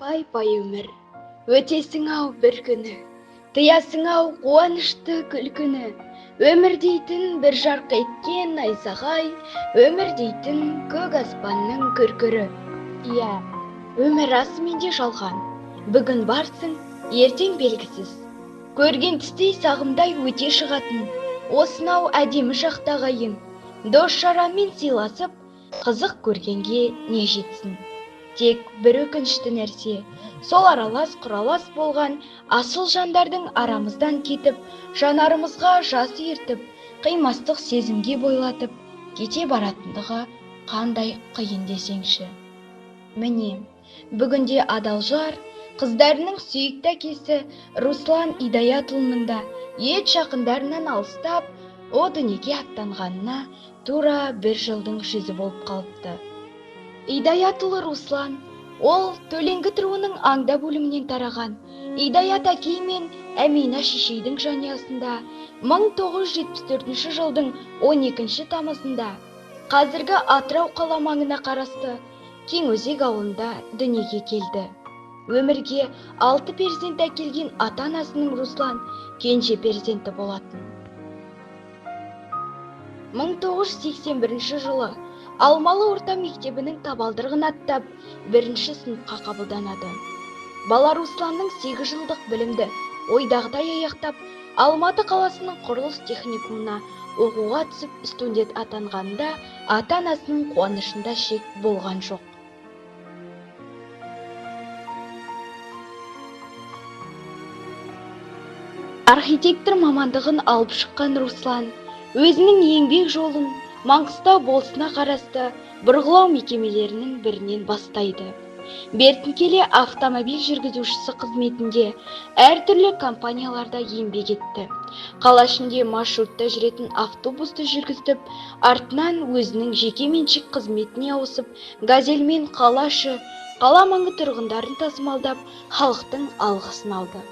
Пай-пай өмір, өтесің-ау бір күні, тыясың-ау қуанышты күлкіні. Өмір дейтін бір жарқ еткен найзағай, өмір дейтін көк аспанның күркірі. Иә, өмір расымен де жалған, бүгін барсың, ертең белгісіз. Көрген түстей сағымдай өте шығатын, осынау әдемі шақтағайын, дос-жаранмен сыйласып, қызық көргенге не жетсін. Тек бір өкінішті нәрсе, сол аралас құралас болған асыл жандардың арамыздан кетіп, жанарымызға жас ертіп, қимастық сезімге бойлатып, кете баратындығы қандай қиын десеңші. Міне, бүгінде адал жар, қыздарының сүйікті әкесі Руслан Идаятұлының да ет жақындарынан алыстап, о дүниеге аттанғанына тура 1 жылдың жүзі болып қалыпты. Идаятұлы Руслан, ол Төленгі руының аңда бөлімінен тараған Идаят әкей мен Әмина шешейдің жанұясында 1974 жылдың 12 тамызында қазіргі Атырау қала маңына қарасты Кеңөзек ауылында дүниеге келді. Өмірге 6 перзент әкелген ата-анасының Руслан кенже перзенті болатын. 1981 жылы Алмалы орта мектебінің табалдырығын аттап, 1-ші сыныпқа қабылданады. Бала Русланның 8 жылдық білімді ойдағыдай аяқтап, Алматы қаласының құрылыс техникумына оқуға түсіп, студент атанғанда ата-анасының қуанышында шек болған жоқ. Архитектор мамандығын алып шыққан Руслан өзінің еңбек жолын Маңғыстау болысына қарасты бұрғылау мекемелерінің бірінен бастайды. Бертін-келе автомобиль жүргізушісі қызметінде әртүрлі компанияларда еңбек етті. Қала ішінде маршрутта жүретін автобусты жүргізіп, артынан өзінің жеке меншік қызметіне ауысып, газельмен қала іші, қала маңы тұрғындарын тасымалдап, халықтың алғысын алды.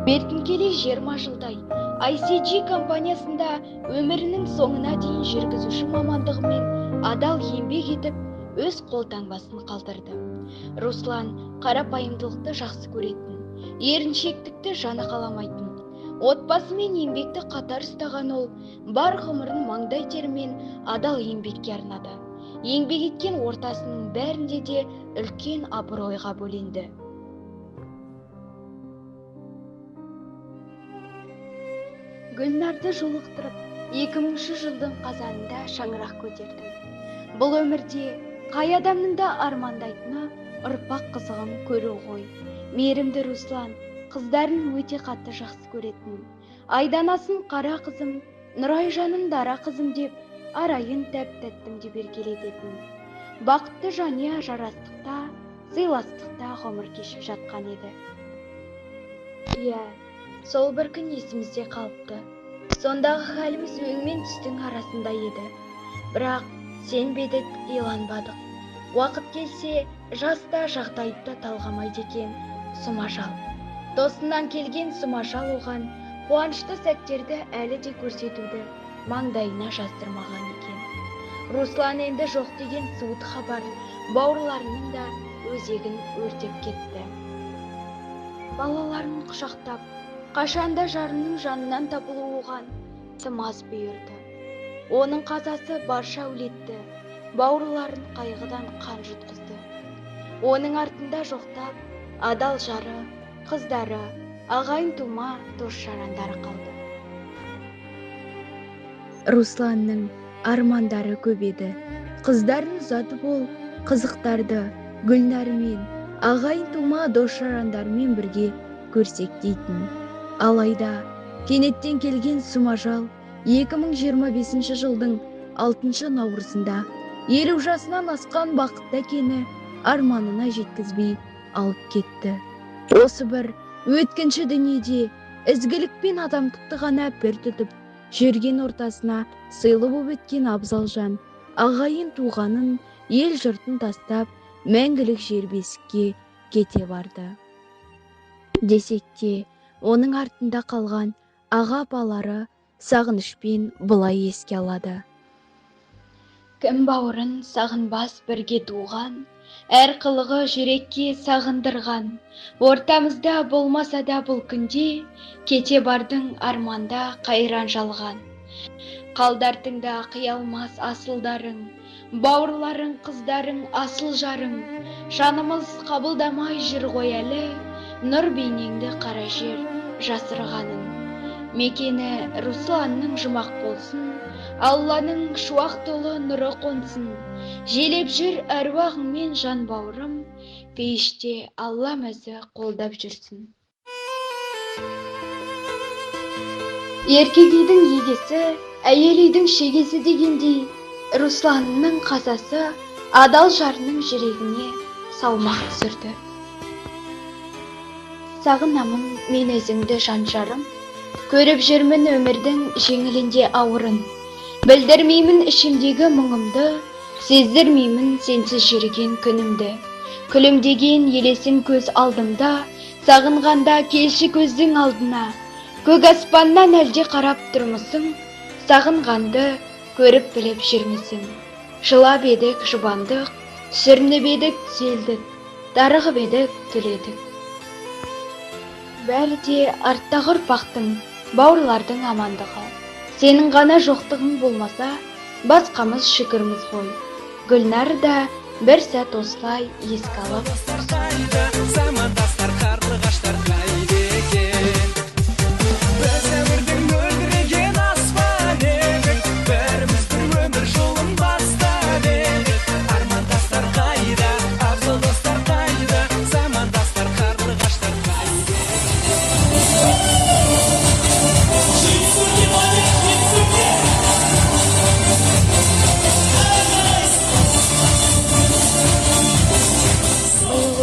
Бертін-келе 20 жылдай ICG компаниясында өмірінің соңына дейін жүргізуші мамандығымен адал еңбек етіп, өз қолтаңбасын қалдырды. Руслан қарапайымдылықты жақсы көретін, еріншектікті жаны қаламайтын, отбасы мен еңбекті қатар ұстаған ол, бар ғұмырын маңдай терімен адал еңбекке арнады. Еңбек еткен ортасының бәрінде де үлкен абыройға бөленді. Гүлнарды жолықтырып, 2000 жылдың қазанында шаңырақ көтердім. Бұл өмірде қай адамның да армандайтыны ұрпақ қызығын көру ғой. Мейірімді Руслан қыздарын өте қатты жақсы көретін. Айданасын қара қызым, Нұрайжанын дара қызым деп, арайын тәп-тәттім деп еркелететін. Бақытты жанұя жарастықта, сыйластықта ғұмыр кешіп жатқан еді. Иә, сол бір күн есімізде қалыпты. Сондағы халіміз өң мен түстің арасында еді. Бірақ сенбедік, иланбадық. Уақыт келсе, жаста жағдайды талғамайды екен Сұмажал. Досынан келген Сұмажал оған қуанышты сәттерді әлі де көрсетуді маңдайына жаздырмаған екен. Руслан енді жоқ деген суыт хабар бауырларының да өзегін өртеп кетті. Балаларын құшақтап, қашанда жарының жанынан табылу оған тым аз бұйырды. Оның қазасы барша әулетті, бауырларын қайғыдан қан жұтқызды. Оның артында жоқтап, адал жары, қыздары, ағайын тума, дос-жарандары қалды. Русланның армандары көп еді. Қыздарын ұзатып ол, қызықтарды Гүлнармен, ағайын тума, дос-жарандармен бірге көрсек дейтін. Алайда кенеттен келген Сұмажал 2025 жылдың 6 наурызында 50 жасынан асқан бақытты әкені арманына жеткізбей алып кетті. Осы бір өткінші дүниеде ізгілік пен адамдықты ғана пір тұтып жүрген ортасына сыйлы болып өткен абзал жан ағайын туғанын, ел жұртын тастап мәңгілік жер бесікке кете барды. Десек те, оның артында қалған аға-апалары сағынышпен бұлай еске алады. Кім бауырын сағынбас бірге туған, әр қылығы жүрекке сағындырған, ортамызда болмаса да бұл күнде, кете бардың арманда қайран жалған. Қалдартыңда қиялмас асылдарың, бауырларың қыздарың асыл жарың, жанымыз қабылдамай жүр ғой әлі, нұр бейнеңді қара жер жасырғанын. Мекені Русланның жұмақ болсын, Алланың шуақ толы нұры қонсын, желеп жүр әруағыңмен жан бауырым, пейіште Аллам өзі қолдап жүрсін. Еркек үйдің егесі, әйел үйдің шегесі дегендей, Русланның қазасы адал жарының жүрегіне салмақ түсірді. Сағынамын мен өзіңді жан жарым, көріп жүрмін өмірдің жеңілінде ауырын. Білдірмеймін ішімдегі мұңымды, сездірмеймін сенсіз жүрген күнімді. Күлімдеген елесің көз алдымда, сағынғанда келші көздің алдына. Көк аспаннан әлде қарап тұрмысың, сағынғанды көріп біліп жүрмісің. Жылап едік жұбандық, сүрініп едік түзелдік, дарығып едік түледік. Бәрі де арттағы ұрпақтың, бауырлардың амандығы. Сенің ғана жоқтығың болмаса, басқамыз шүкірміз ғой. Гүлнар да бір сәт осылай еске алып.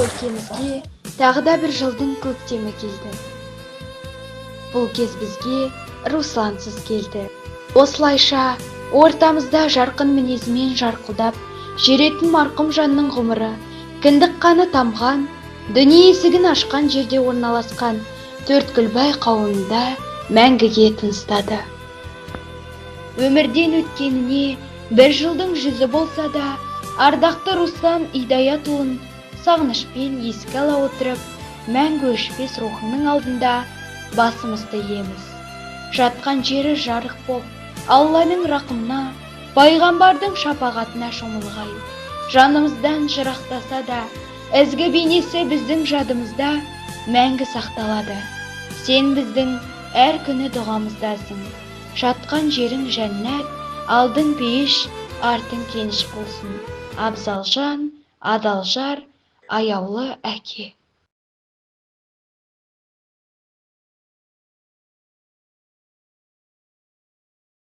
Өлкемізге тағы да бір жылдың көктемі келді. Бұл кез бізге Руслансыз келді. Осылайша ортамызда жарқын мінезімен жарқылдап жүретін марқұм жанның ғұмыры, кіндік қаны тамған, дүние есігін ашқан жерде орналасқан Төрткүлбай қауымында мәңгіге тыныстады. Өмірден өткеніне бір жылдың жүзі болса да, ардақты Руслан Идаятұлын сағынышпен еске ала отырып, мәңгі өшпес рухының алдында басымызды иеміз. Жатқан жері жарық боп, Алланың рақымына, пайғамбардың шапағатына шомылғай. Жанымыздан жырақтаса да, ізгі бейнесі біздің жадымызда мәңгі сақталады. Сен біздің әр күні дұғамыздасың. Жатқан жерің жәннат, алдың пейіш, артың кеніш болсын. Абзалжан, адалжар, аяулы әке.